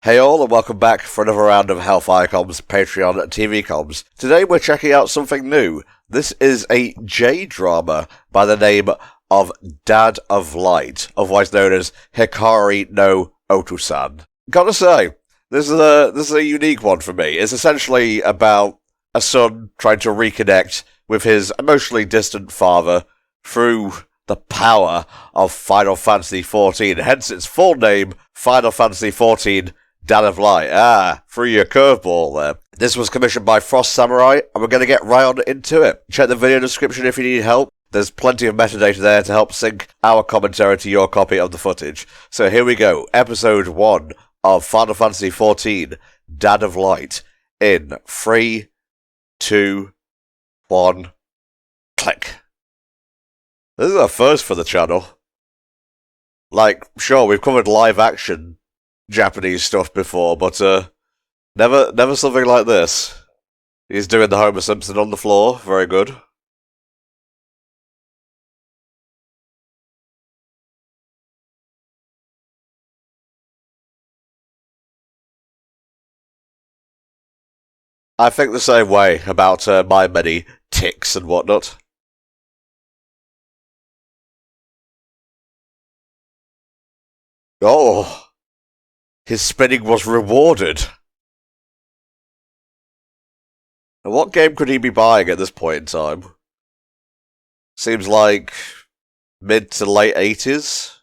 Hey all, and welcome back for another round of HellfireComms Patreon TV comms. Today we're checking out something new. This is a J-drama by the name of Dad of Light, otherwise known as Hikari no Otosan. Gotta say, this is a unique one for me. It's essentially about a son trying to reconnect with his emotionally distant father through the power of Final Fantasy XIV, hence its full name, Final Fantasy XIV Dad of Light. Threw you a curveball there. This was commissioned by Frost Samurai, and we're going to get right on into it. Check the video description if you need help. There's plenty of metadata there to help sync our commentary to your copy of the footage. So here we go, episode 1 of Final Fantasy XIV Dad of Light, in 3, 2, 1, click. This is a first for the channel. Like, sure, we've covered live action Japanese stuff before, but never something like this. He's doing the Homer Simpson on the floor. Very good. I think the same way about my many tics and whatnot. Oh, his spinning was rewarded. Now, what game could he be buying at this point in time? Seems like mid to late 80s.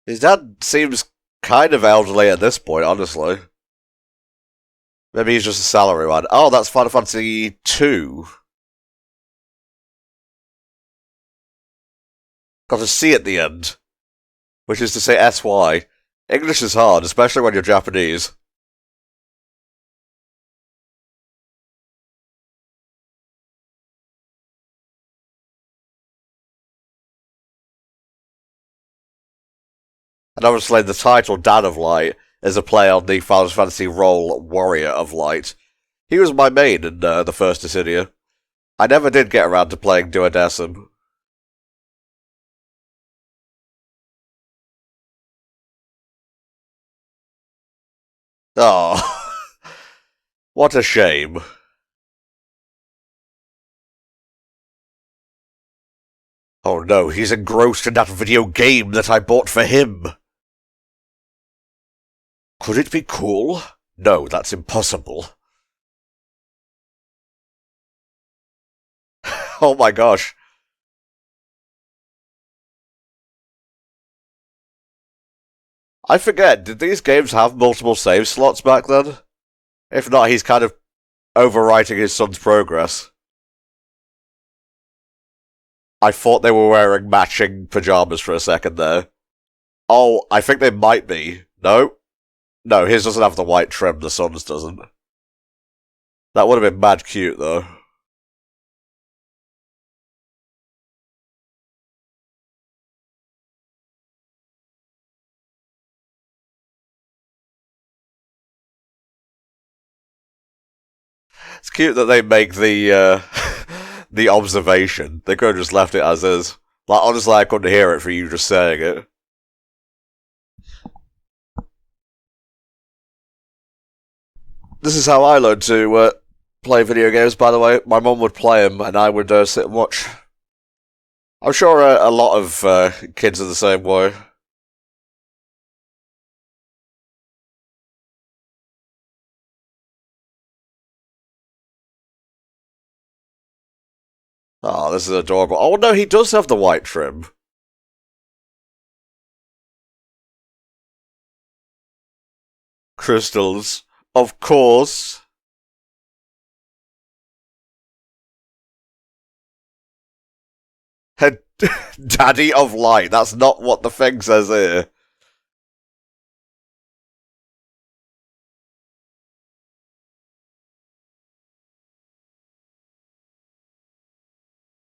His dad seems kind of elderly at this point, honestly. Maybe he's just a salaryman. Oh, that's Final Fantasy II. Got a C at the end, which is to say SY. English is hard, especially when you're Japanese. And obviously the title Dad of Light is a play on the Final Fantasy role Warrior of Light. He was my main in the first Dissidia. I never did get around to playing DESYNC. Oh, what a shame. Oh no, he's engrossed in that video game that I bought for him. Could it be cool? No, that's impossible. Oh my gosh. I forget, did these games have multiple save slots back then? If not, he's kind of overwriting his son's progress. I thought they were wearing matching pajamas for a second there. Oh, I think they might be. No? No, his doesn't have the white trim, the son's doesn't. That would have been mad cute, though. It's cute that they make the the observation. They could have just left it as is. Like, honestly, I couldn't hear it for you just saying it. This is how I learned to play video games, by the way. My mum would play them, and I would sit and watch. I'm sure a lot of kids are the same way. Oh, this is adorable. Oh, no, he does have the white trim. Crystals. Of course. Daddy of Light. That's not what the thing says here.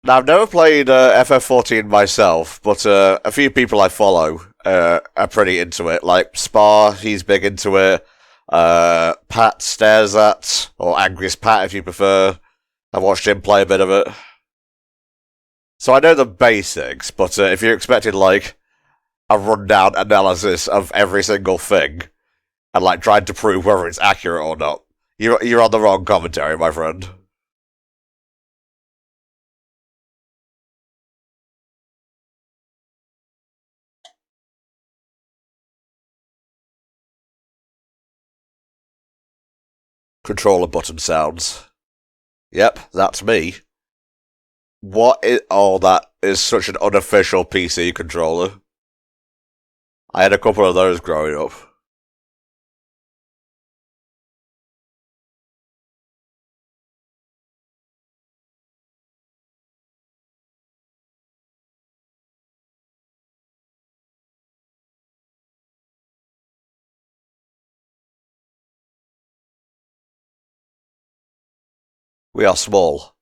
Now, I've never played FF14 myself, but a few people I follow are pretty into it. Like Spar, he's big into it. Pat Stares At, or Angriest Pat if you prefer, I watched him play a bit of it. So I know the basics, but if you're expecting, like, a rundown analysis of every single thing, and, like, trying to prove whether it's accurate or not, you're on the wrong commentary, my friend. Controller button sounds. Yep, that's me. What is... Oh, that is such an unofficial PC controller. I had a couple of those growing up. We are small.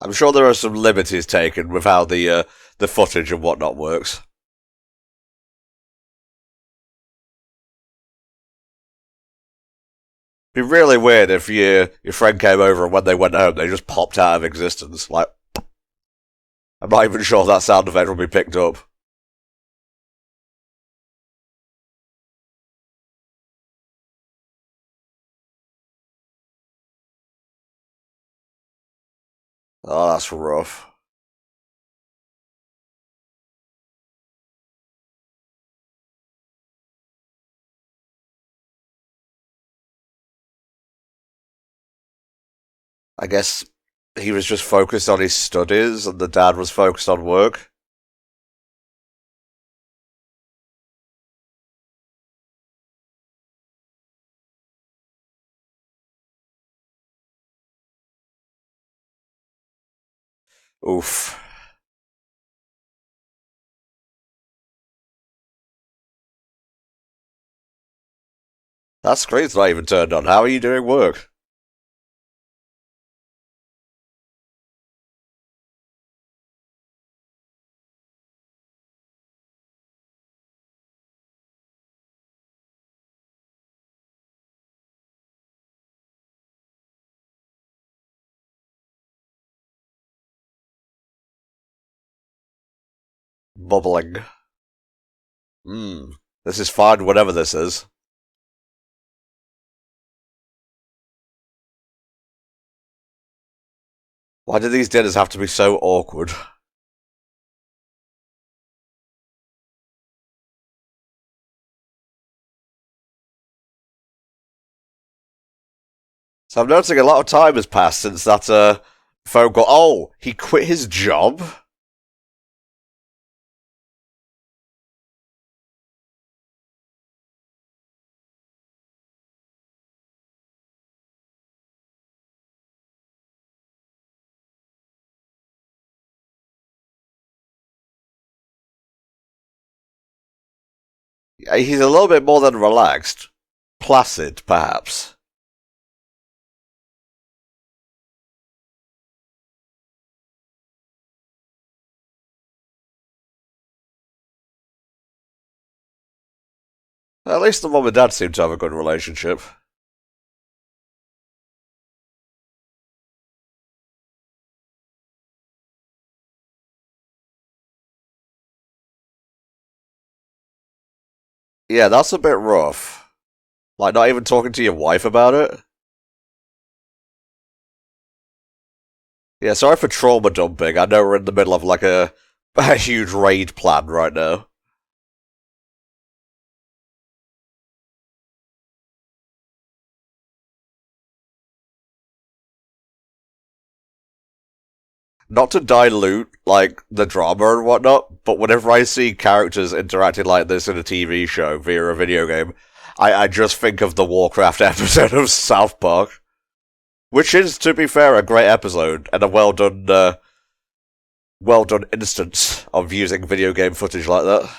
I'm sure there are some liberties taken with how the footage and whatnot works. It'd be really weird if your friend came over and when they went home they just popped out of existence. Like, I'm not even sure that sound effect will be picked up. Oh, that's rough. I guess he was just focused on his studies and the dad was focused on work. Oof. That screen's not even turned on. How are you doing work? Bubbling. Hmm. This is fine, whatever this is. Why do these dinners have to be so awkward? So I'm noticing a lot of time has passed since that phone call. Oh, he quit his job? He's a little bit more than relaxed. Placid, perhaps. At least the mum and dad seem to have a good relationship. Yeah, that's a bit rough. Like, not even talking to your wife about it? Yeah, sorry for trauma dumping. I know we're in the middle of, like, a huge raid plan right now. Not to dilute, like, the drama and whatnot, but whenever I see characters interacting like this in a TV show via a video game, I just think of the Warcraft episode of South Park. Which is, to be fair, a great episode and a well done instance of using video game footage like that.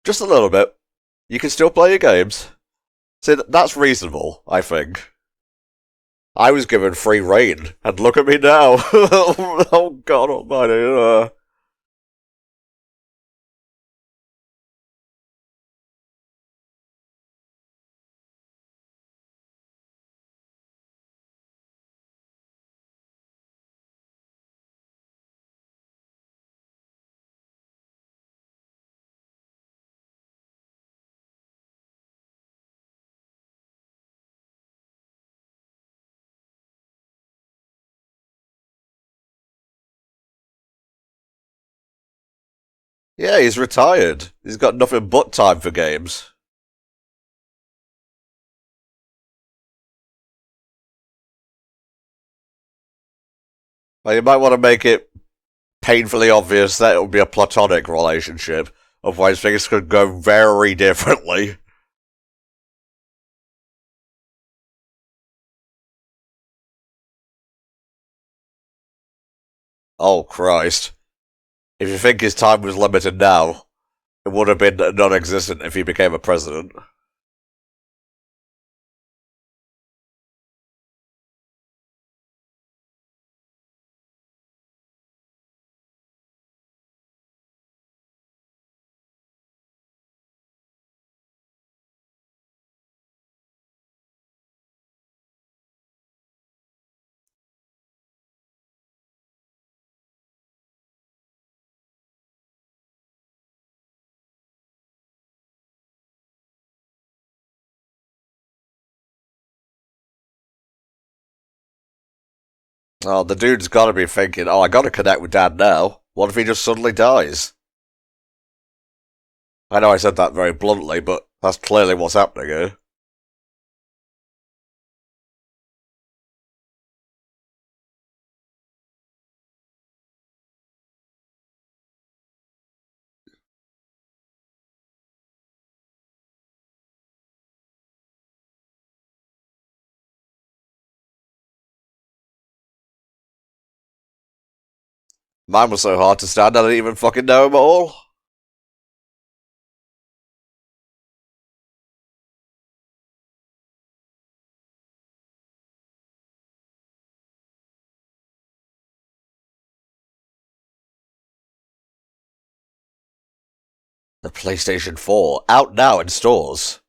Just a little bit. You can still play your games. See, that's reasonable, I think. I was given free reign, and look at me now. Oh God almighty. Yeah, he's retired. He's got nothing but time for games. Well, you might want to make it painfully obvious that it will be a platonic relationship. Otherwise, things could go very differently. Oh, Christ. If you think his time was limited now, it would have been non-existent if he became a president. Oh, the dude's gotta be thinking, oh, I gotta connect with Dad now. What if he just suddenly dies? I know I said that very bluntly, but that's clearly what's happening here. Mine was so hard to stand, I didn't even fucking know him at all. The PlayStation 4, out now in stores.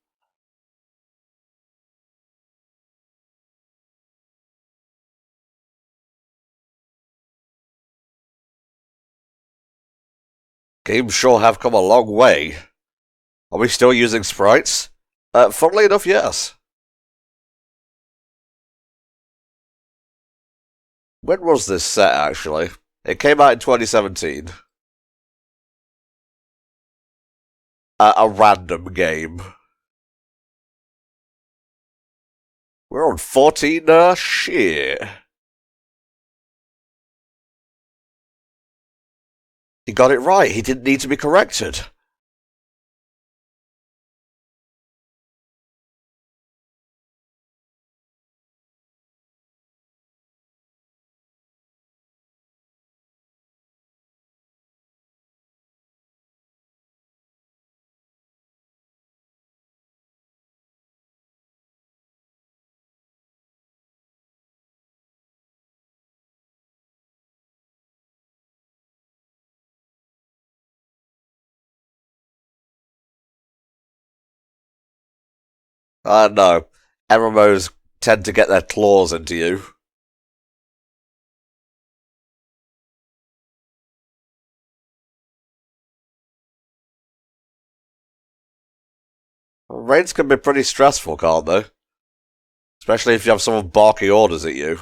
Games sure have come a long way. Are we still using sprites? Funnily enough, yes. When was this set, actually? It came out in 2017. A random game. We're on 14 now? Shit. He got it right. He didn't need to be corrected. I know. MMOs tend to get their claws into you. Raids can be pretty stressful, can't they? Especially if you have someone barking orders at you.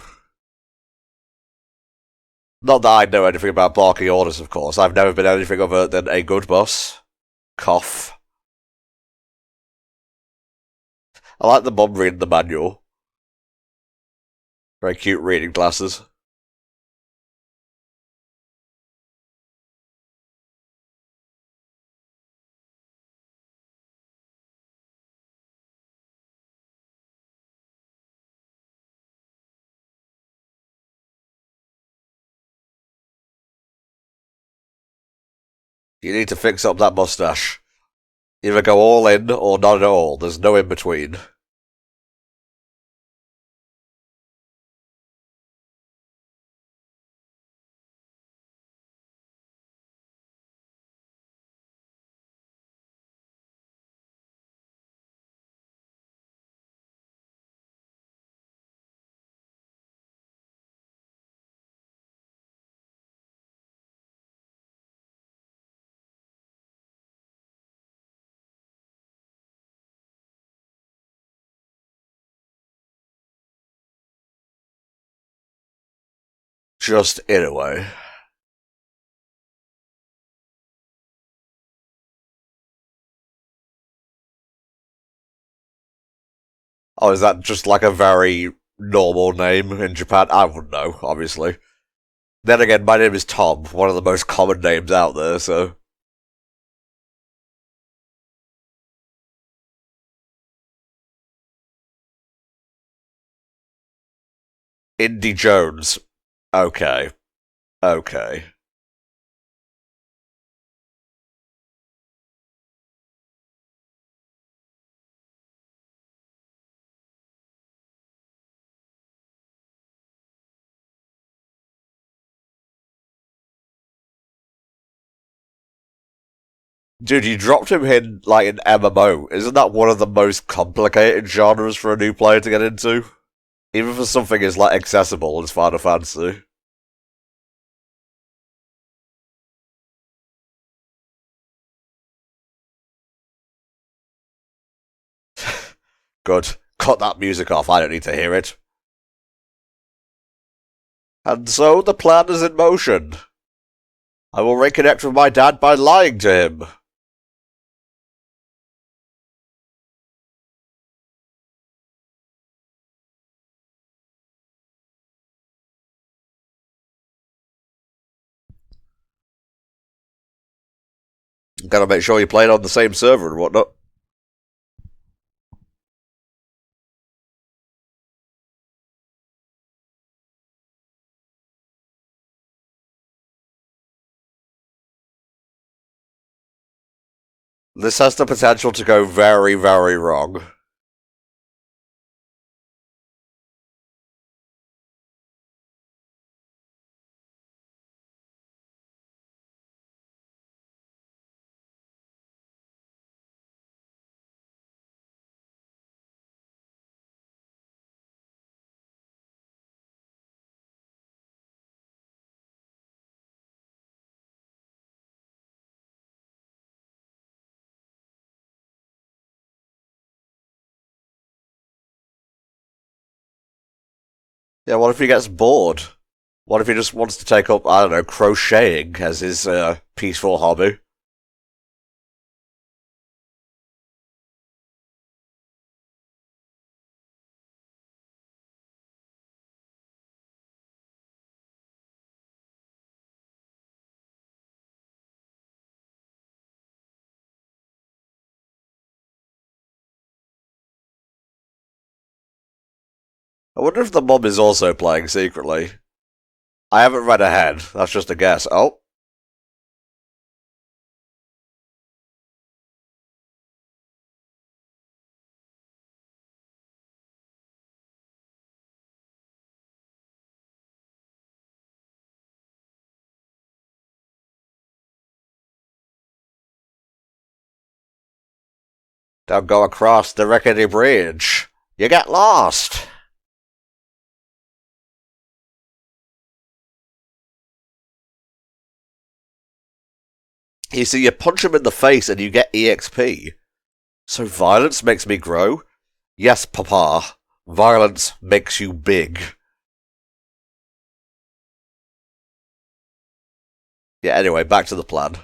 Not that I know anything about barking orders, of course. I've never been anything other than a good boss. Cough. I like the mum reading the manual. Very cute reading glasses. You need to fix up that mustache. Either go all in or not at all. There's no in between. Just in a way. Oh, is that just like a very normal name in Japan? I wouldn't know, obviously. Then again, my name is Tom, one of the most common names out there, so. Indy Jones. Okay. Okay. Dude, you dropped him in like an MMO. Isn't that one of the most complicated genres for a new player to get into? Even for something as like accessible as Final Fantasy. Good. Cut that music off, I don't need to hear it. And so the plan is in motion. I will reconnect with my dad by lying to him. Gotta make sure you play it on the same server and whatnot. This has the potential to go very, very wrong. Yeah, what if he gets bored? What if he just wants to take up, I don't know, crocheting as his peaceful hobby? I wonder if the mum is also playing secretly. I haven't read ahead, that's just a guess. Oh, don't go across the rickety bridge. You get lost. You see, you punch him in the face and you get EXP. So violence makes me grow? Yes, Papa. Violence makes you big. Yeah, anyway, back to the plan.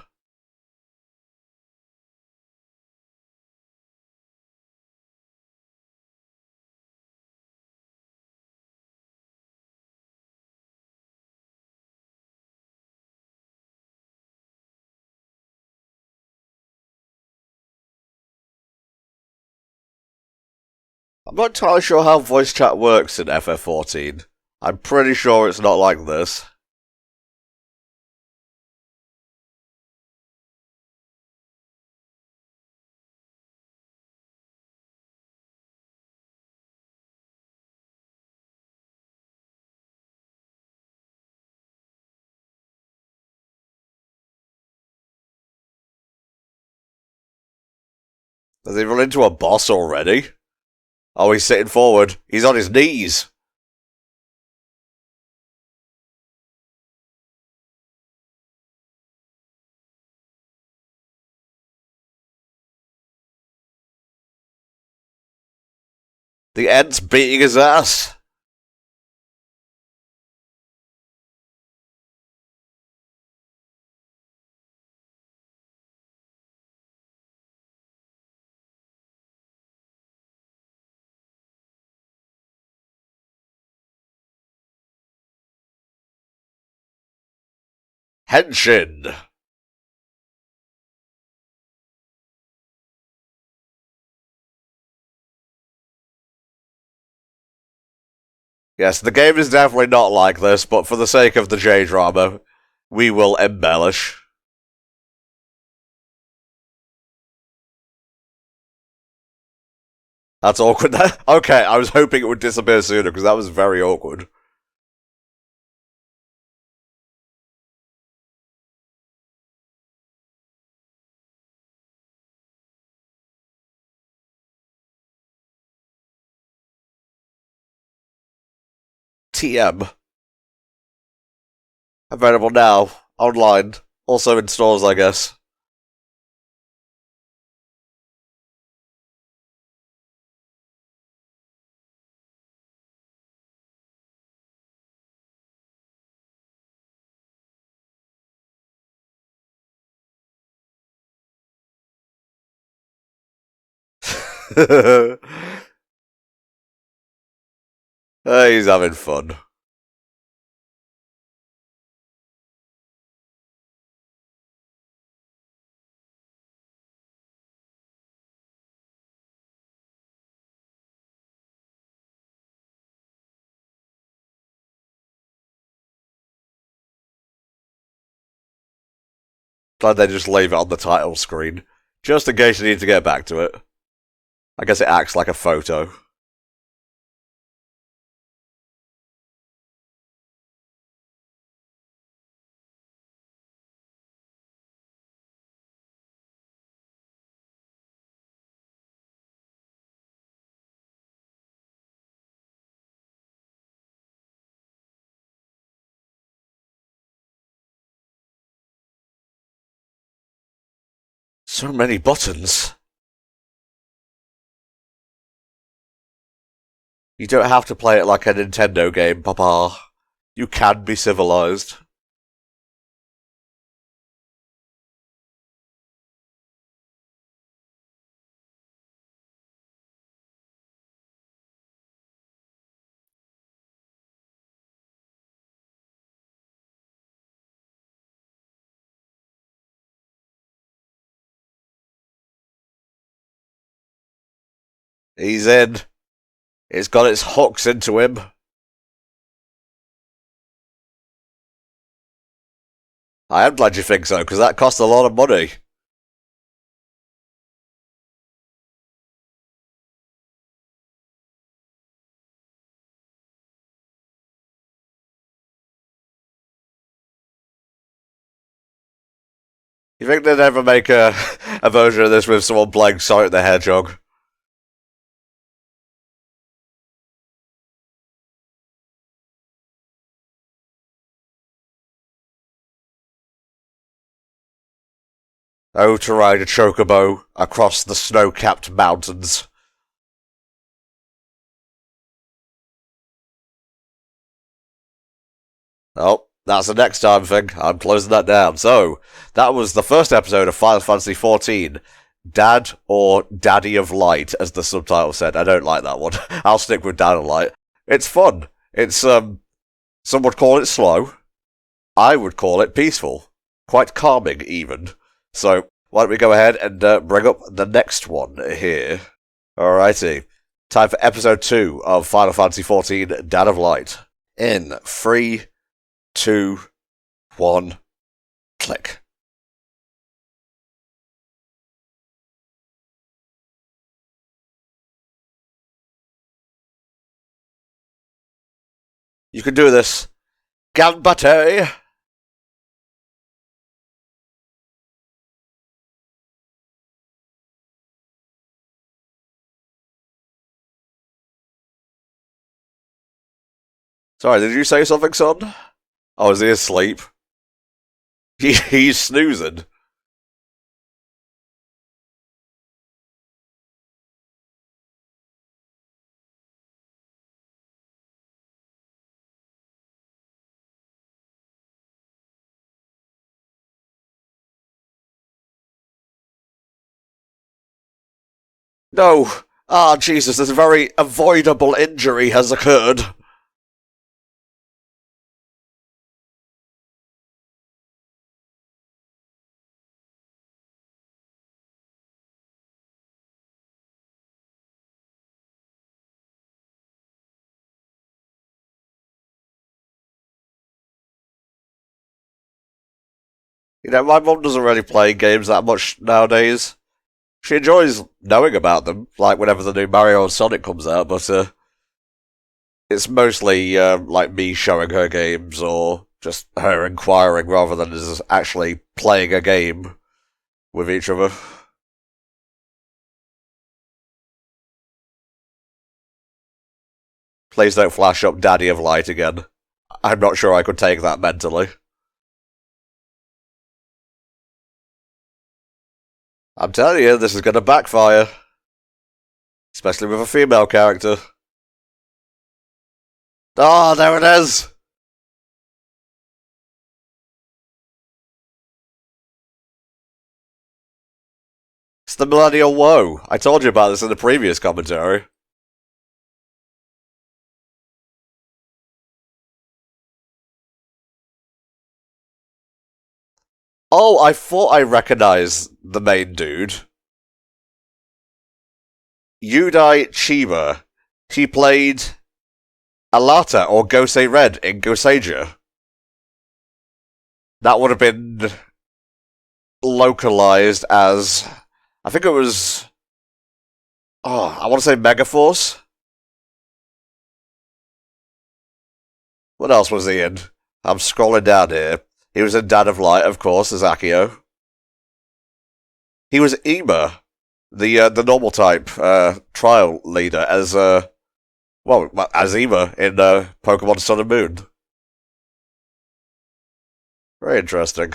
I'm not entirely sure how voice chat works in FF14. I'm pretty sure it's not like this. Has he run into a boss already? Oh, he's sitting forward. He's on his knees. The Ent's beating his ass. Henshin. Yes, the game is definitely not like this, but for the sake of the J-drama, we will embellish. That's awkward. Okay, I was hoping it would disappear sooner, because that was very awkward. TM. Available now. Online. Also in stores, I guess. He's having fun. Glad they just leave it on the title screen. Just in case you need to get back to it. I guess it acts like a photo. So many buttons. You don't have to play it like a Nintendo game, Papa. You can be civilized. He's in. It's got its hooks into him. I am glad you think so, because that cost a lot of money. You think they'd ever make a version of this with someone playing Sonic the Hedgehog? Oh, to ride a chocobo across the snow-capped mountains. Oh, that's a next time thing. I'm closing that down. So, that was the first episode of Final Fantasy XIV. Dad or Daddy of Light, as the subtitle said. I don't like that one. I'll stick with Dad of Light. It's fun. It's, some would call it slow. I would call it peaceful. Quite calming, even. So, why don't we go ahead and bring up the next one here. Alrighty. Time for episode 2 of Final Fantasy XIV, Dad of Light. In 3, 2, 1, click. You can do this. Ganbate! Sorry, did you say something, son? Oh, is he asleep? He's snoozing. No! Ah, Jesus, this very avoidable injury has occurred. You know, my mum doesn't really play games that much nowadays. She enjoys knowing about them, like whenever the new Mario or Sonic comes out, but it's mostly like me showing her games or just her inquiring rather than just actually playing a game with each other. Please don't flash up Daddy of Light again. I'm not sure I could take that mentally. I'm telling you, this is going to backfire. Especially with a female character. Ah, there it is! It's the Millennial Woe. I told you about this in the previous commentary. Oh, I thought I recognized the main dude. Yudai Chiba. He played Alata or Gosei Red in Goseija. That would have been localized as... I think it was... Oh, I want to say Megaforce? What else was he in? I'm scrolling down here. He was in Dad of Light, of course, as Akio. He was Ema, the normal type trial leader, as as Ema in Pokemon Sun and Moon. Very interesting.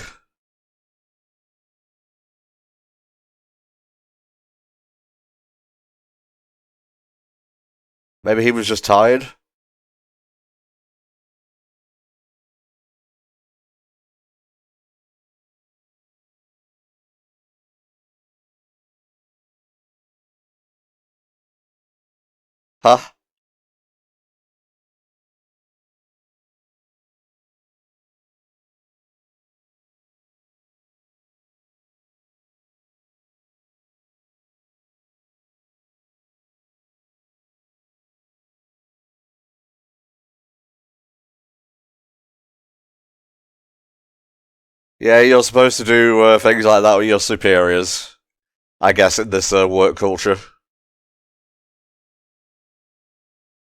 Maybe he was just tired. Huh? Yeah, you're supposed to do things like that with your superiors. I guess in this work culture.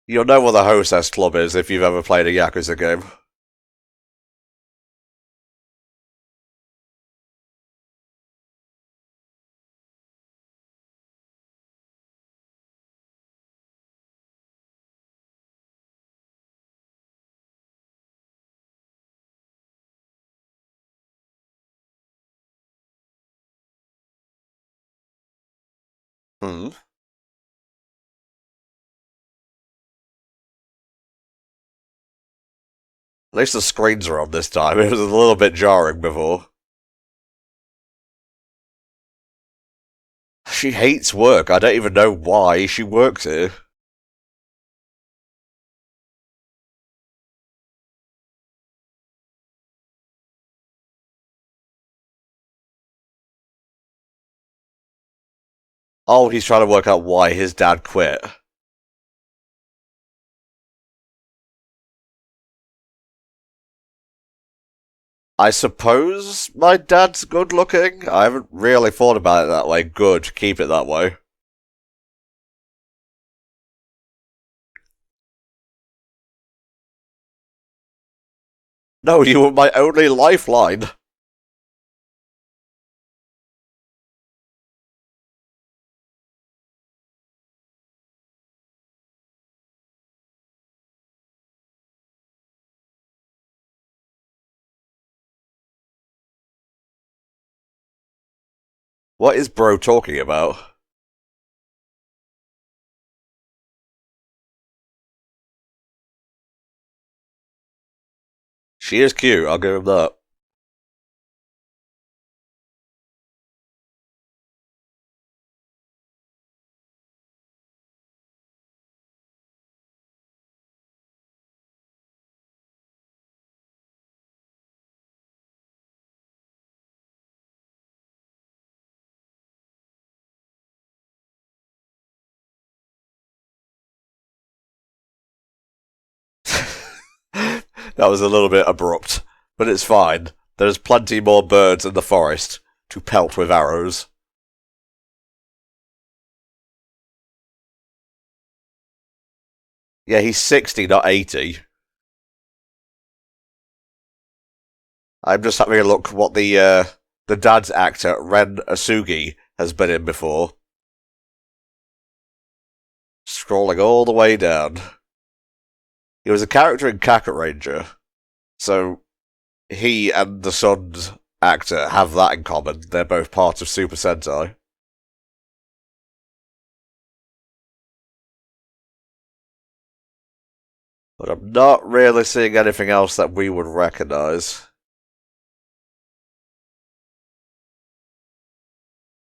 You'll know what the Hostess Club is if you've ever played a Yakuza game. Hmm. At least the screens are on this time. It was a little bit jarring before. She hates work. I don't even know why she works here. Oh, he's trying to work out why his dad quit. I suppose my dad's good looking? I haven't really thought about it that way. Good, keep it that way. No, you were my only lifeline. What is bro talking about? She is cute, I'll give him that. That was a little bit abrupt, but it's fine. There's plenty more birds in the forest to pelt with arrows. Yeah, he's 60, not 80. I'm just having a look what the dad's actor, Ren Asugi, has been in before. Scrolling all the way down. He was a character in Kakarot Ranger, so he and the son's actor have that in common. They're both part of Super Sentai. But I'm not really seeing anything else that we would recognise.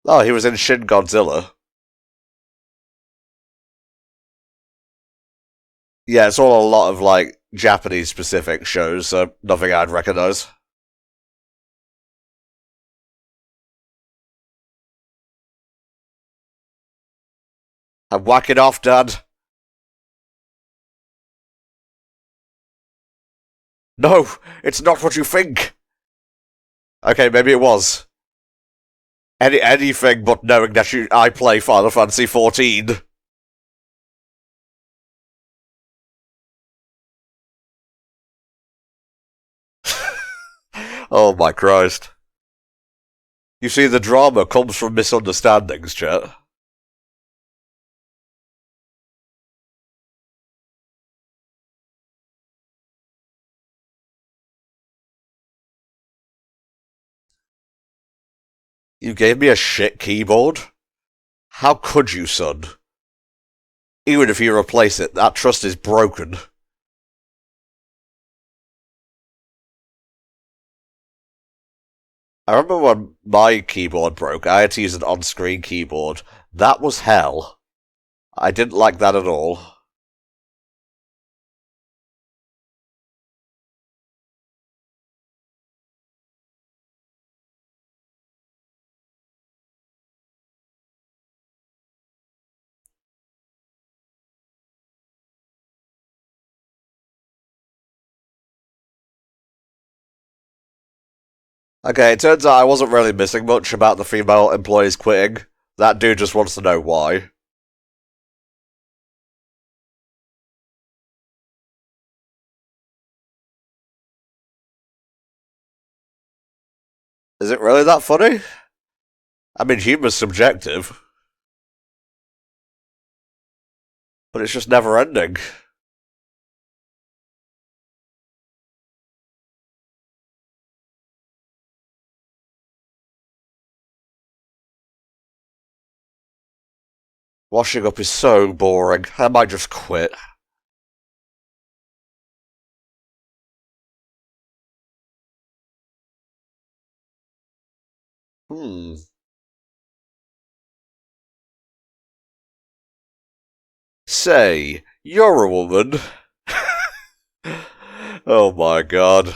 Oh, he was in Shin Godzilla. Yeah, it's all a lot of, like, Japanese-specific shows, so nothing I'd recognise. I'm whacking off, Dad. No, it's not what you think. Okay, maybe it was. Anything but knowing that I play Final Fantasy XIV. Oh my Christ. You see, the drama comes from misunderstandings, chat. You gave me a shit keyboard? How could you, son? Even if you replace it, that trust is broken. I remember when my keyboard broke, I had to use an on-screen keyboard. That was hell. I didn't like that at all. Okay, it turns out I wasn't really missing much about the female employees quitting. That dude just wants to know why. Is it really that funny? I mean, humor's subjective. But it's just never ending. Washing up is so boring. I might just quit. Hmm. Say, you're a woman. Oh my god.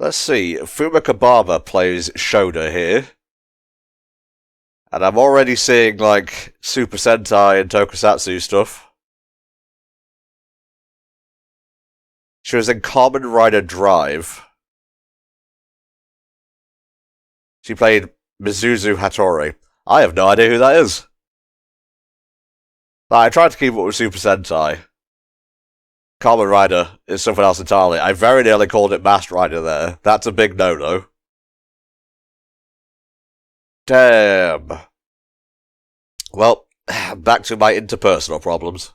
Let's see, Fumakabama plays Shoda here. And I'm already seeing, like, Super Sentai and Tokusatsu stuff. She was in Kamen Rider Drive. She played Mizuzu Hattori. I have no idea who that is. I tried to keep up with Super Sentai. Kamen Rider is something else entirely. I very nearly called it Master Rider there. That's a big no-no. Damn. Well, back to my interpersonal problems.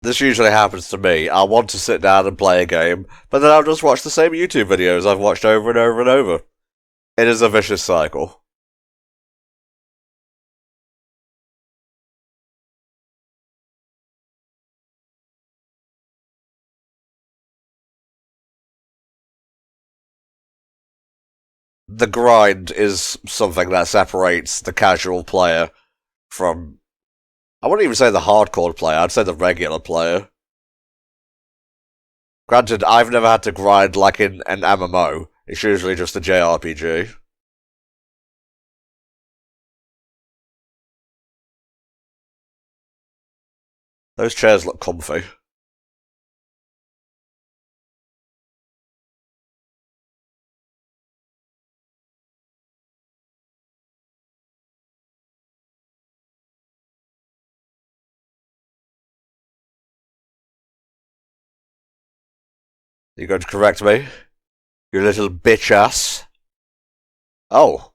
This usually happens to me. I'll want to sit down and play a game, but then I'll just watch the same YouTube videos I've watched over and over and over. It is a vicious cycle. The grind is something that separates the casual player from, I wouldn't even say the hardcore player, I'd say the regular player. Granted, I've never had to grind like in an MMO. It's usually just a JRPG. Those chairs look comfy. You going to correct me? You little bitch ass. Oh.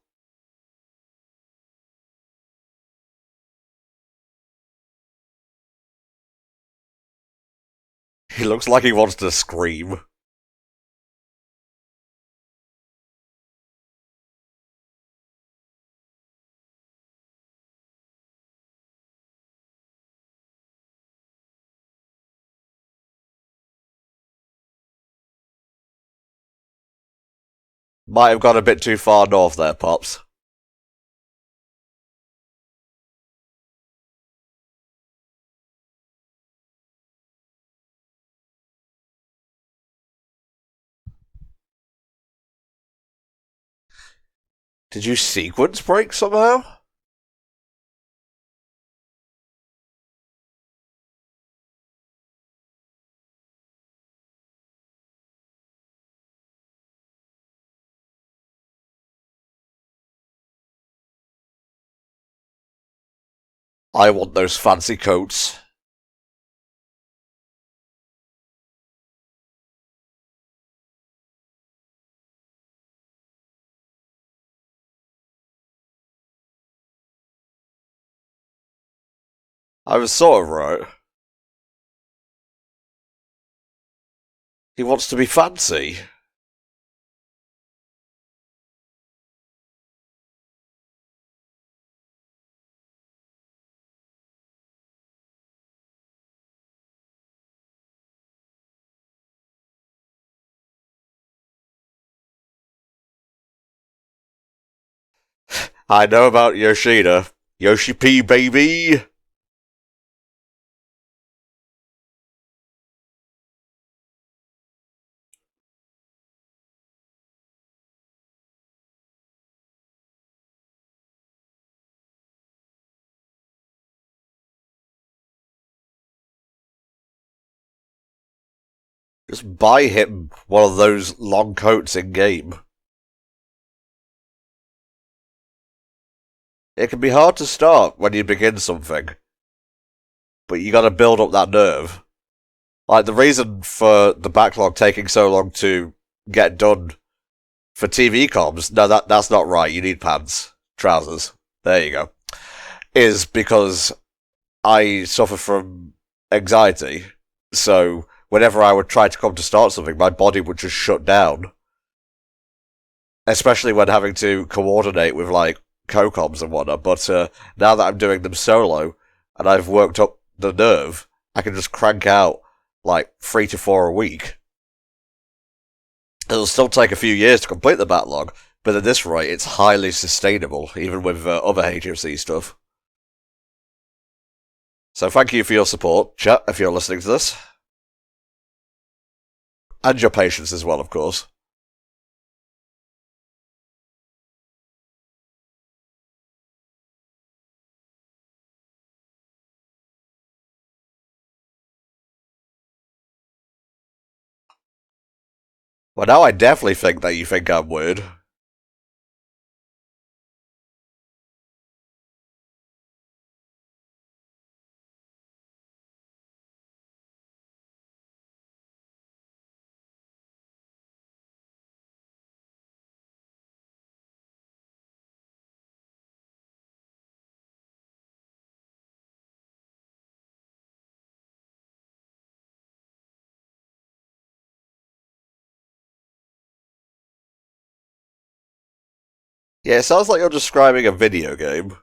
He looks like he wants to scream. Might have gone a bit too far north there, Pops. Did you sequence break somehow? I want those fancy coats. I was sort of right. He wants to be fancy. I know about Yoshida. Yoshi P, baby! Just buy him one of those long coats in game. It can be hard to start when you begin something, but you gotta build up that nerve. Like, the reason for the backlog taking so long to get done for TV comms, no, that's not right, you need pants, trousers, there you go, is because I suffer from anxiety, so whenever I would try to come to start something, my body would just shut down. Especially when having to coordinate with, like, co-coms and whatnot, but now that I'm doing them solo, and I've worked up the nerve, I can just crank out like 3 to 4 a week. It'll still take a few years to complete the backlog, but at this rate, it's highly sustainable, even with other HFC stuff. So thank you for your support, chat, if you're listening to this. And your patience as well, of course. Well, now I definitely think that you think I'm weird. Yeah, it sounds like you're describing a video game.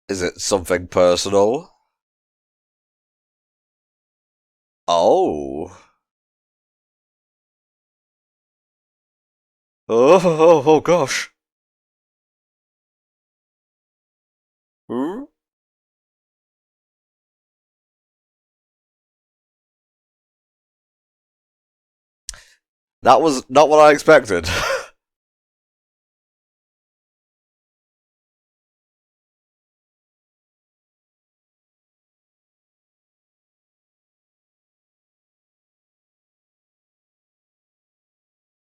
Is it something personal? Oh. Oh, gosh. Hmm? That was not what I expected.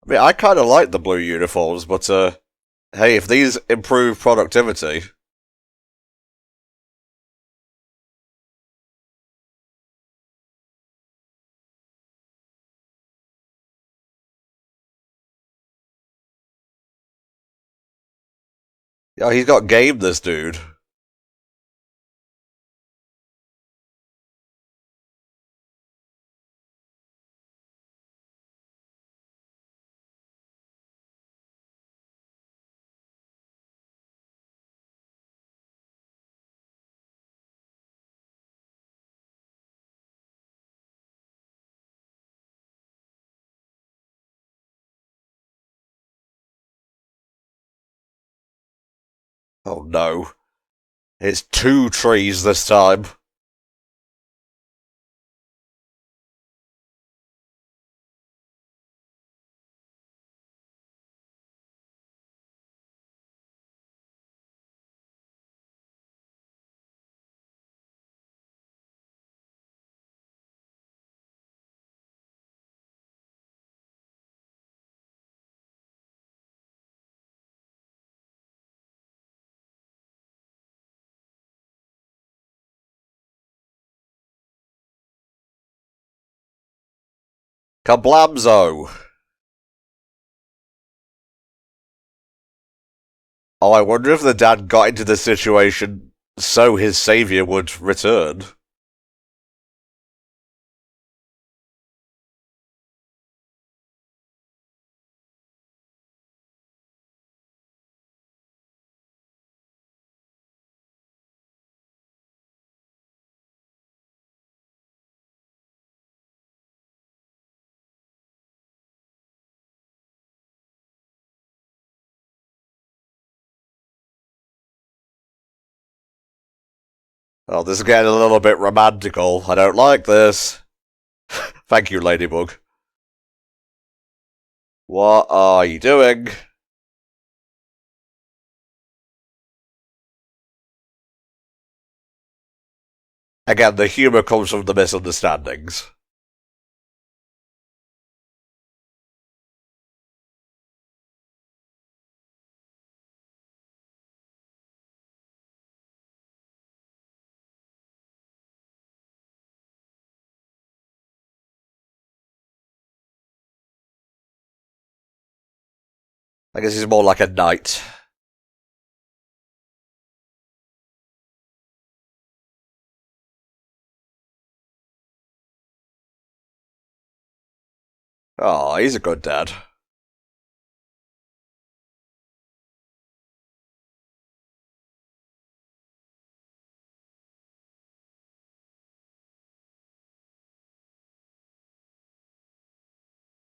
I mean, I kind of like the blue uniforms, but, hey, if these improve productivity... Yeah, he's got game, this dude. Oh no. It's 2 trees this time. Kablamzo! Oh, I wonder if the dad got into this situation so his savior would return. Oh, this is getting a little bit romantical. I don't like this. Thank you, Ladybug. What are you doing? Again, the humour comes from the misunderstandings. I guess he's more like a knight. Oh, he's a good dad.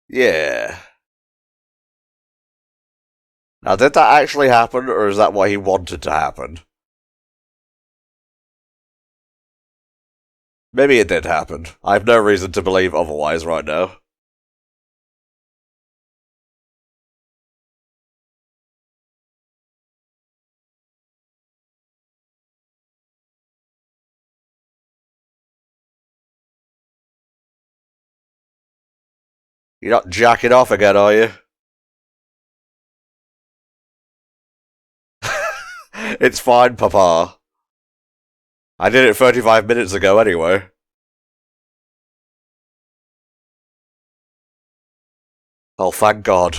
Yeah. Now, did that actually happen, or is that what he wanted to happen? Maybe it did happen. I have no reason to believe otherwise right now. You're not jacking off again, are you? It's fine, Papa. I did it 35 minutes ago anyway. Oh, thank God.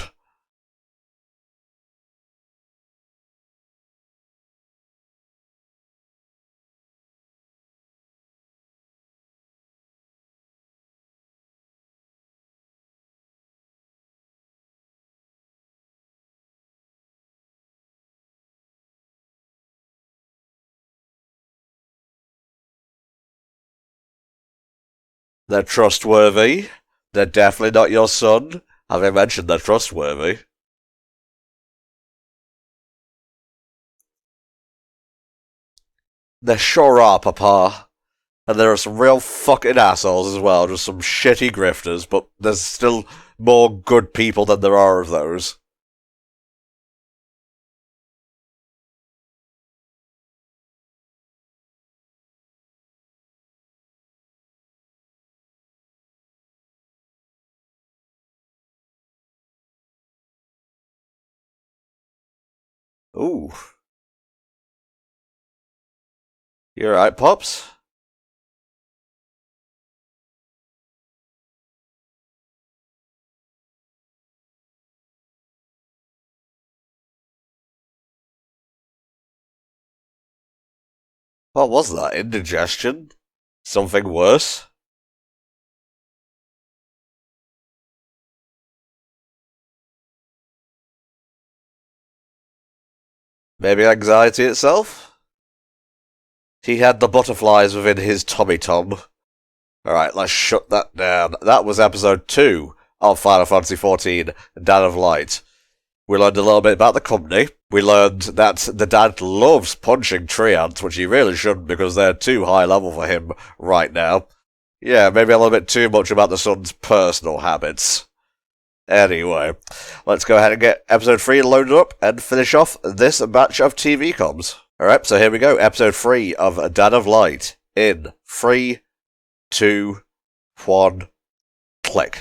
They're trustworthy. They're definitely not your son. Have I mentioned they're trustworthy? They sure are, Papa. And there are some real fucking assholes as well, just some shitty grifters, but there's still more good people than there are of those. Ooh. You alright, Pops? What was that? Indigestion? Something worse? Maybe anxiety itself? He had the butterflies within his tummy tum. Alright, let's shut that down. That was episode 2 of Final Fantasy XIV, Dad of Light. We learned a little bit about the company. We learned that the dad loves punching treants, which he really shouldn't because they're too high level for him right now. Yeah, maybe a little bit too much about the son's personal habits. Anyway, let's go ahead and get episode 3 loaded up and finish off this batch of TV comms. Alright, so here we go. Episode 3 of Dad of Light in 3, 2, 1, click.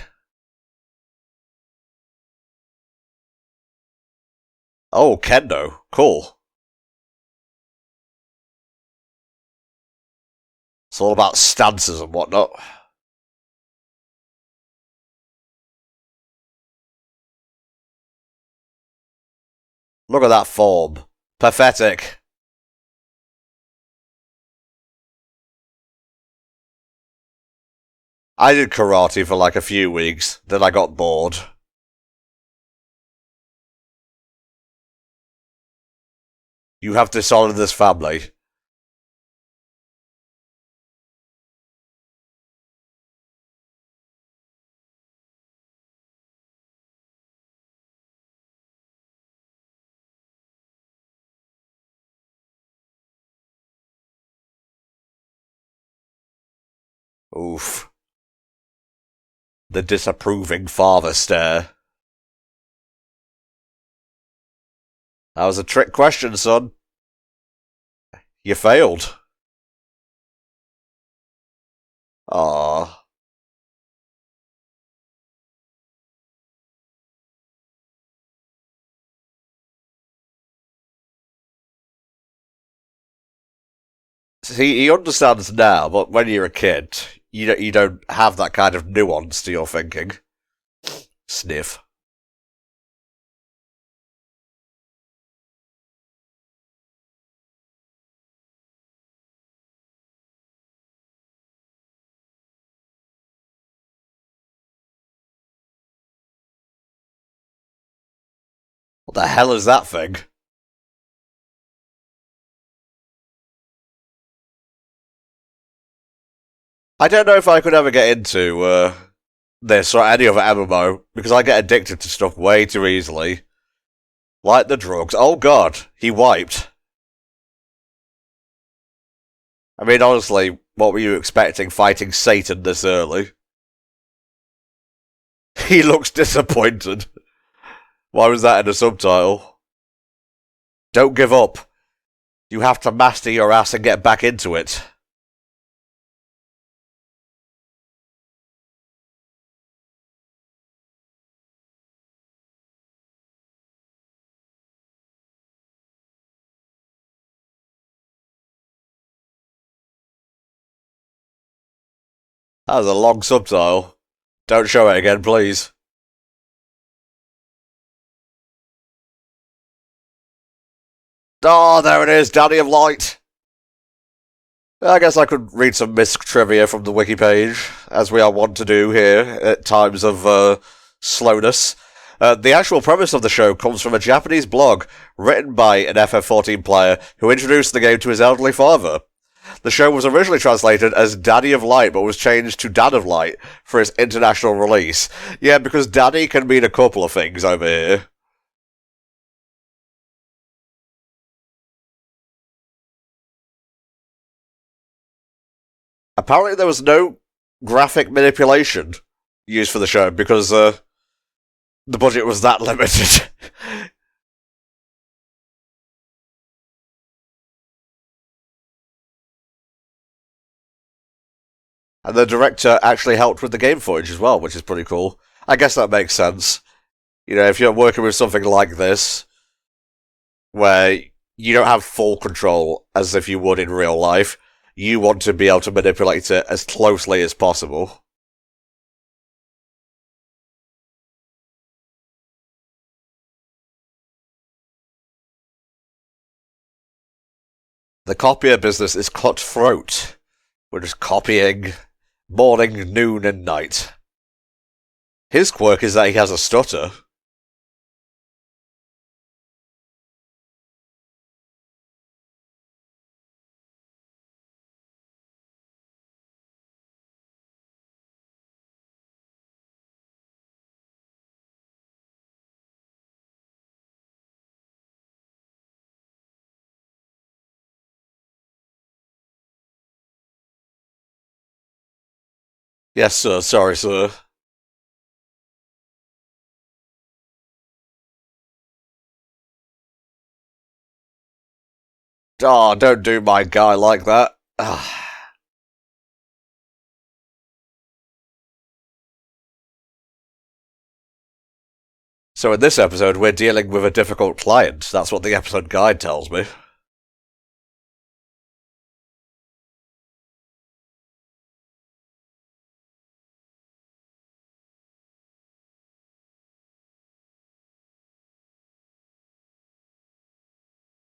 Oh, kendo. Cool. It's all about stances and whatnot. Look at that form. Pathetic. I did karate for like a few weeks, then I got bored. You have dishonored this family. Oof. The disapproving father stare. That was a trick question, son. You failed. Ah. See, he understands now, but when you're a kid, you don't have that kind of nuance to your thinking. Sniff. What the hell is that thing? I don't know if I could ever get into this or any other MMO, because I get addicted to stuff way too easily. Like the drugs. Oh god, he wiped. I mean, honestly, what were you expecting fighting Satan this early? He looks disappointed. Why was that in a subtitle? Don't give up. You have to master your ass and get back into it. That was a long subtitle. Don't show it again, please. Oh, there it is, Daddy of Light. I guess I could read some Misc trivia from the wiki page, as we are wont to do here at times of slowness. The actual premise of the show comes from a Japanese blog written by an FF14 player who introduced the game to his elderly father. The show was originally translated as Daddy of Light, but was changed to Dad of Light for its international release. Yeah, because Daddy can mean a couple of things over here. Apparently there was no graphic manipulation used for the show because the budget was that limited. And the director actually helped with the game footage as well, which is pretty cool. I guess that makes sense. You know, if you're working with something like this, where you don't have full control as if you would in real life, you want to be able to manipulate it as closely as possible. The copier business is cutthroat. We're just copying morning, noon, and night. His quirk is that he has a stutter. Yes, sir. Sorry, sir. Oh, don't do my guy like that. So in this episode, we're dealing with a difficult client. That's what the episode guide tells me.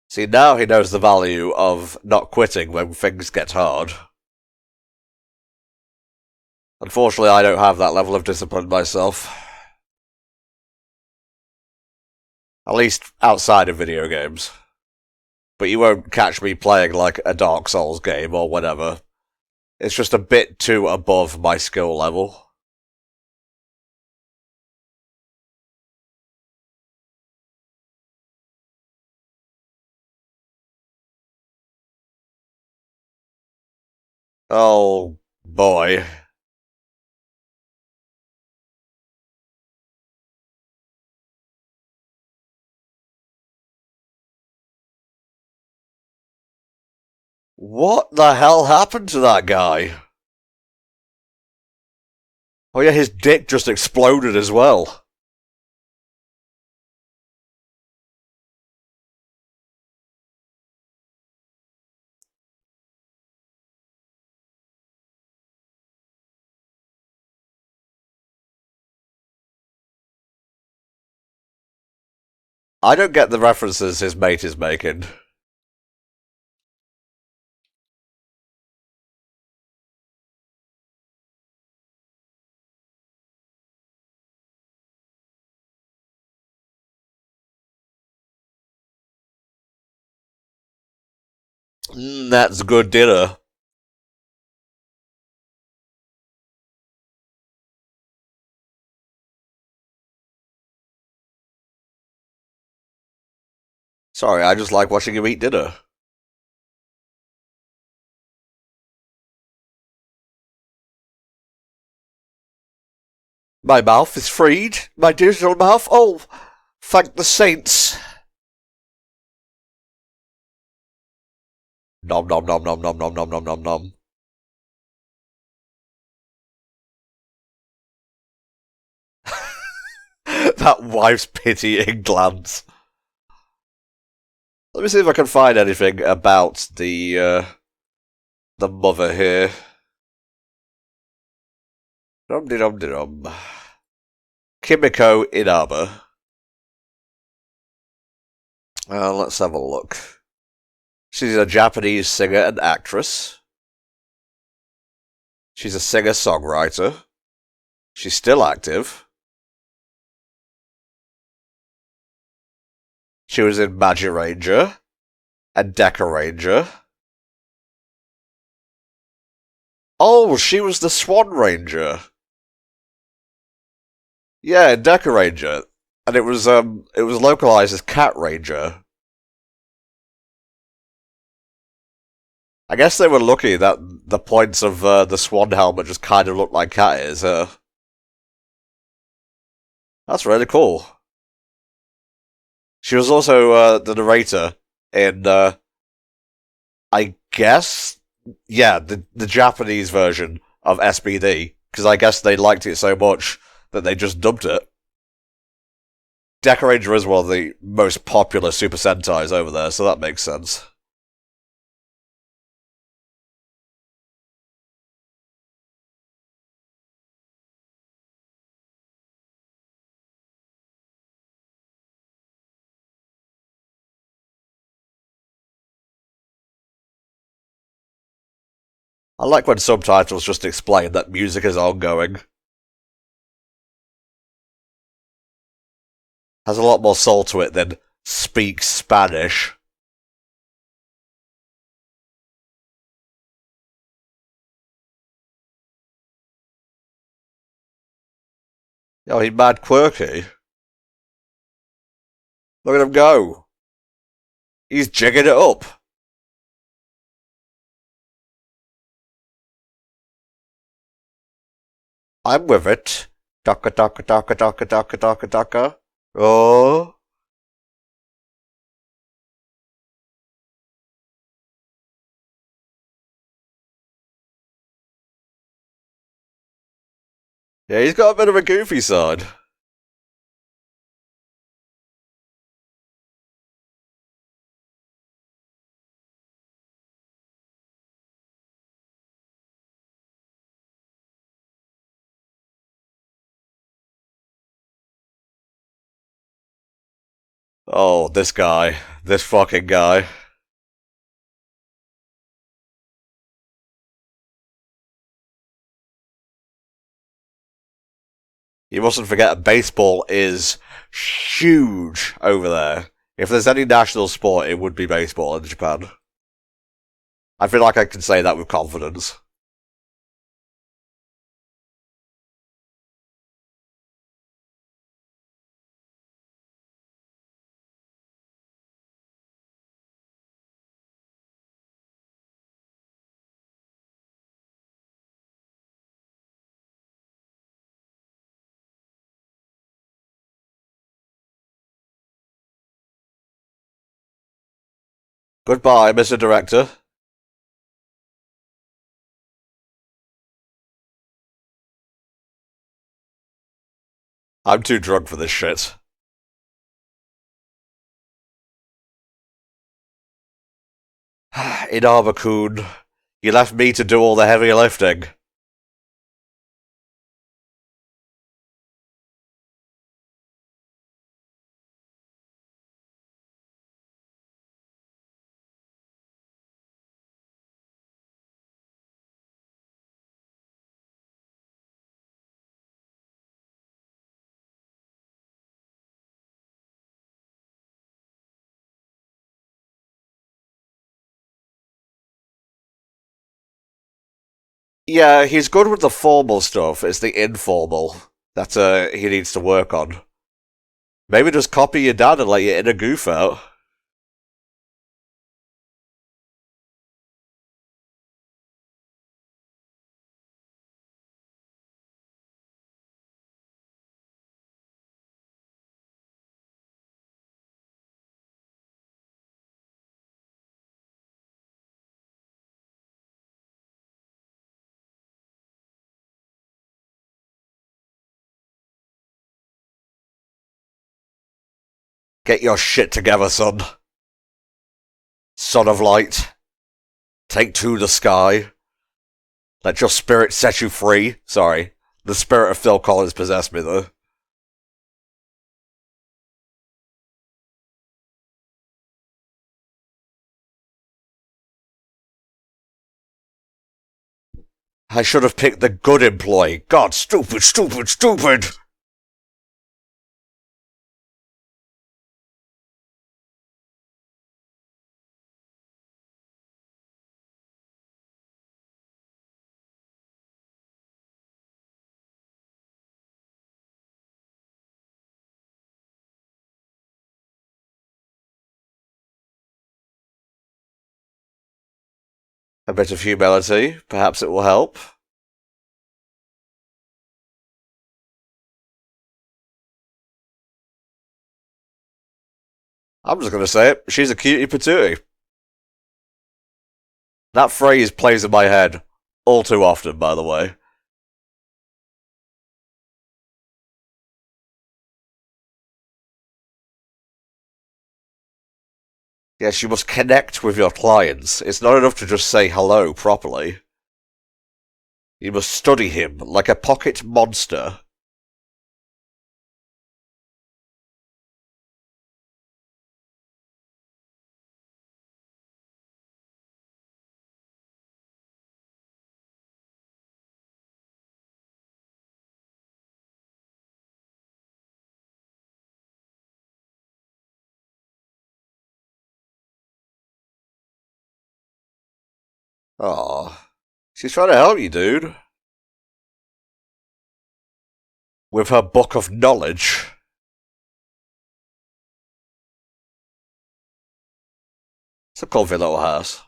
See, now he knows the value of not quitting when things get hard. Unfortunately, I don't have that level of discipline myself. At least outside of video games. But you won't catch me playing like a Dark Souls game or whatever. It's just a bit too above my skill level. Oh, boy. What the hell happened to that guy? Oh yeah, his dick just exploded as well. I don't get the references his mate is making. That's good dinner. Sorry, I just like watching you eat dinner. My mouth is freed. My digital mouth. Oh, thank the saints. Nom nom nom nom nom nom nom nom nom nom. That wife's pitying glance. Let me see if I can find anything about the mother here. Dum de dum de dum. Kimiko Inaba. Let's have a look. She's a Japanese singer and actress. She's a singer-songwriter. She's still active. She was in Magiranger and Decaranger. Oh, she was the Swan Ranger. Yeah, Decaranger. And it was localized as Cat Ranger. I guess they were lucky that the points of the swan helmet just kind of looked like cat ears. That's really cool. She was also the narrator in, I guess, yeah, the Japanese version of SBD, because I guess they liked it so much that they just dubbed it. Decaranger is one of the most popular Super Sentais over there, so that makes sense. I like when subtitles just explain that music is ongoing. Has a lot more soul to it than speak Spanish. Oh, he's mad quirky. Look at him go. He's jigging it up. I'm with it. Daka daka daka daka daka daka daka. Oh. Yeah, he's got a bit of a goofy side. Oh, this guy. This fucking guy. You mustn't forget baseball is huge over there. If there's any national sport, it would be baseball in Japan. I feel like I can say that with confidence. Goodbye, Mr. Director. I'm too drunk for this shit. Inaba-kun, you left me to do all the heavy lifting. Yeah, he's good with the formal stuff. It's the informal that he needs to work on. Maybe just copy your dad and let your inner goof out. Get your shit together, son. Son of light. Take to the sky. Let your spirit set you free. Sorry. The spirit of Phil Collins possessed me, though. I should have picked the good employee. God, stupid, stupid, stupid! A bit of humility. Perhaps it will help. I'm just gonna say it. She's a cutie patootie. That phrase plays in my head all too often, by the way. Yes, you must connect with your clients. It's not enough to just say hello properly. You must study him like a pocket monster. Aw. She's trying to help you, dude. With her book of knowledge. It's a comfy little house.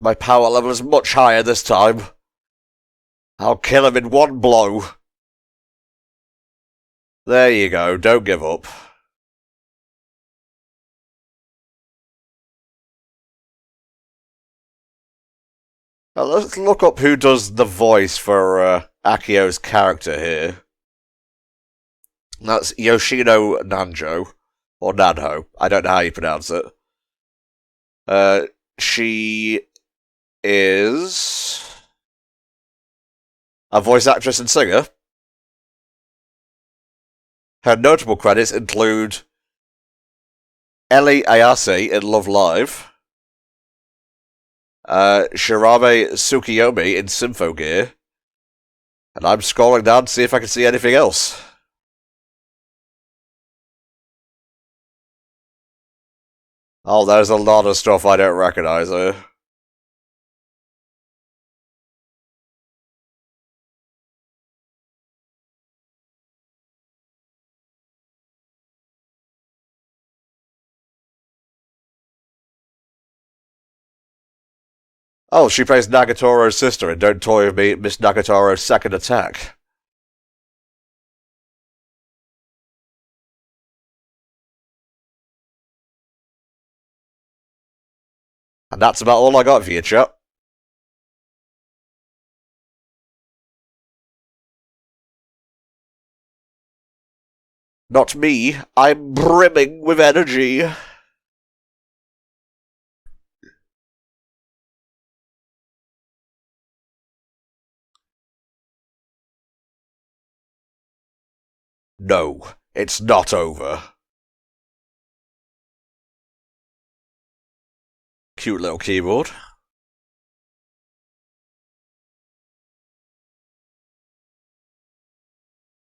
My power level is much higher this time. I'll kill him in one blow. There you go, don't give up. Now let's look up who does the voice for Akio's character here. That's Yoshino Nanjo. Or Nanho. I don't know how you pronounce it. She is a voice actress and singer. Her notable credits include Ellie Ayase in Love Live, Shirabe Tsukiyomi in Symphogear, and I'm scrolling down to see if I can see anything else. Oh, there's a lot of stuff I don't recognize here. Oh, she plays Nagatoro's sister in Don't Toy With Me, Miss Nagatoro's Second Attack. And that's about all I got for you, chap. Not me. I'm brimming with energy. No, it's not over. Cute little keyboard.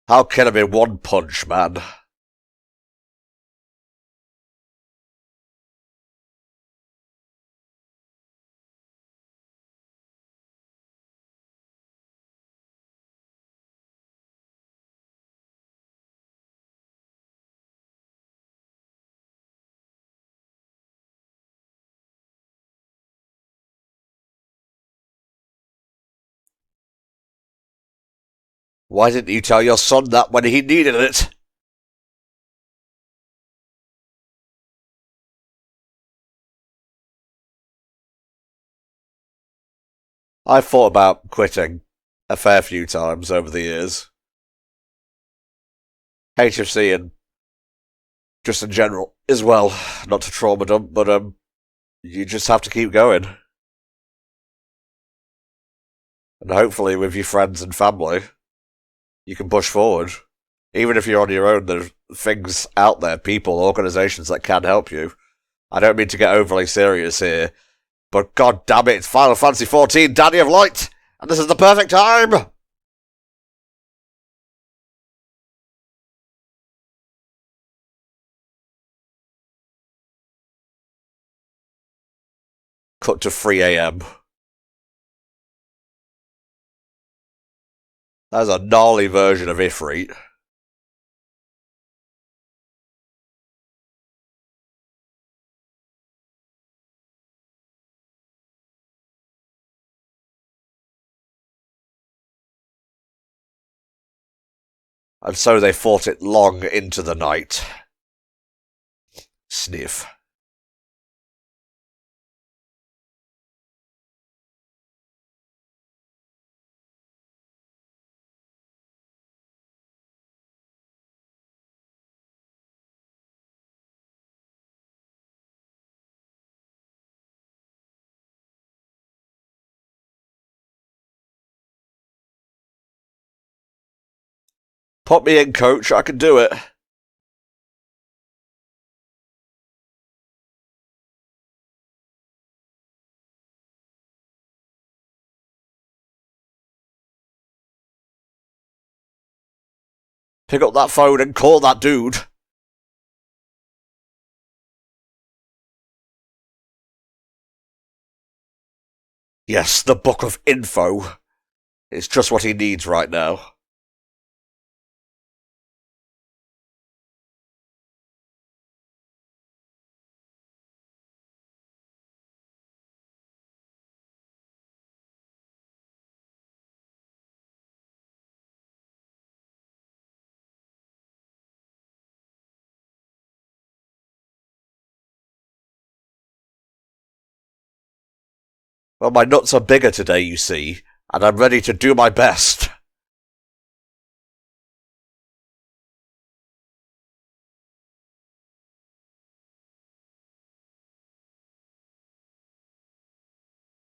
How can it be One Punch Man? Why didn't you tell your son that when he needed it? I've thought about quitting a fair few times over the years. HFC and just in general as well. Not to trauma dump, but you just have to keep going. And hopefully with your friends and family, you can push forward. Even if you're on your own, there's things out there, people, organisations that can help you. I don't mean to get overly serious here, but god damn it, it's Final Fantasy XIV, Daddy of Light, and this is the perfect time! Cut to 3 AM. That's a gnarly version of Ifrit. And so they fought it long into the night. Sniff. Put me in, coach, I can do it. Pick up that phone and call that dude. Yes, the book of info. It's just what he needs right now. Well, my nuts are bigger today, you see, and I'm ready to do my best.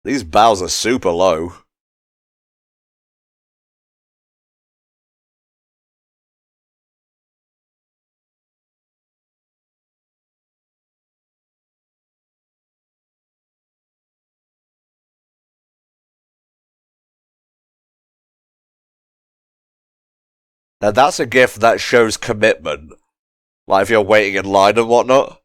These bows are super low. Now that's a gift that shows commitment. Like if you're waiting in line and whatnot.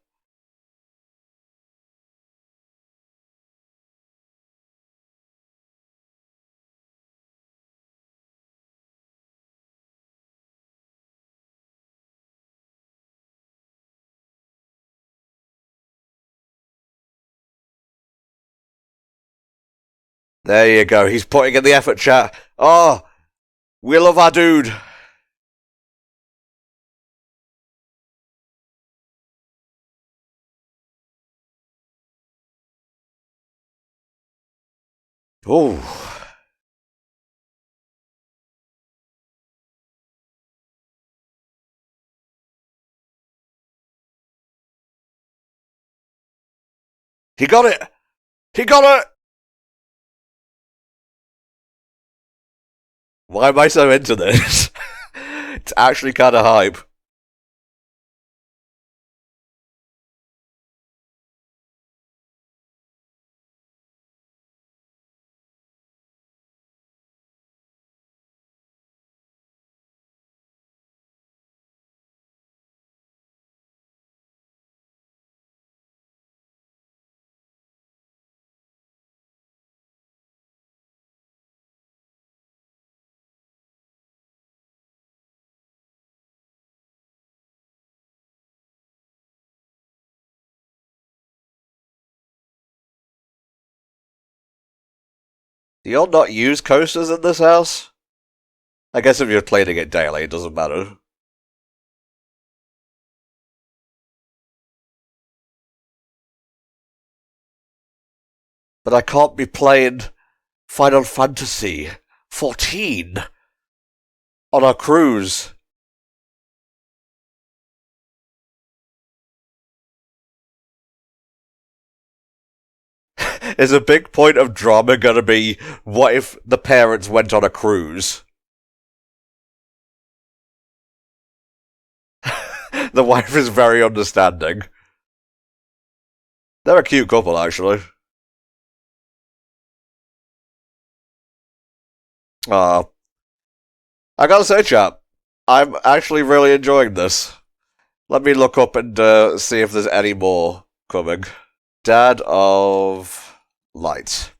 There you go, he's putting in the effort, chat. Oh, we love our dude. Ooh. He got it! He got it! Why am I so into this? It's actually kind of hype. Do you all not use coasters in this house? I guess if you're cleaning it daily, it doesn't matter. But I can't be playing Final Fantasy 14 on a cruise. Is a big point of drama gonna be, what if the parents went on a cruise? The wife is very understanding. They're a cute couple, actually. I gotta say, chap, I'm actually really enjoying this. Let me look up and see if there's any more coming. Dad of Light.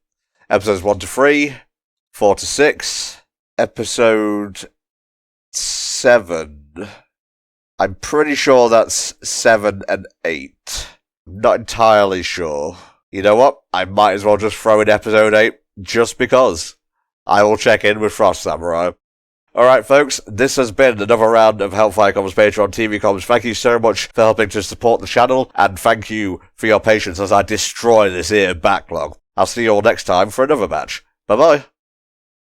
Episodes 1 to 3, 4 to 6, episode 7. I'm pretty sure that's 7 and 8. I'm not entirely sure. You know what? I might as well just throw in episode 8, just because. I will check in with Frost Samurai. Alright folks, this has been another round of HellfireComms Patreon TV Comms. Thank you so much for helping to support the channel, and thank you for your patience as I destroy this here backlog. I'll see you all next time for another match. Bye bye.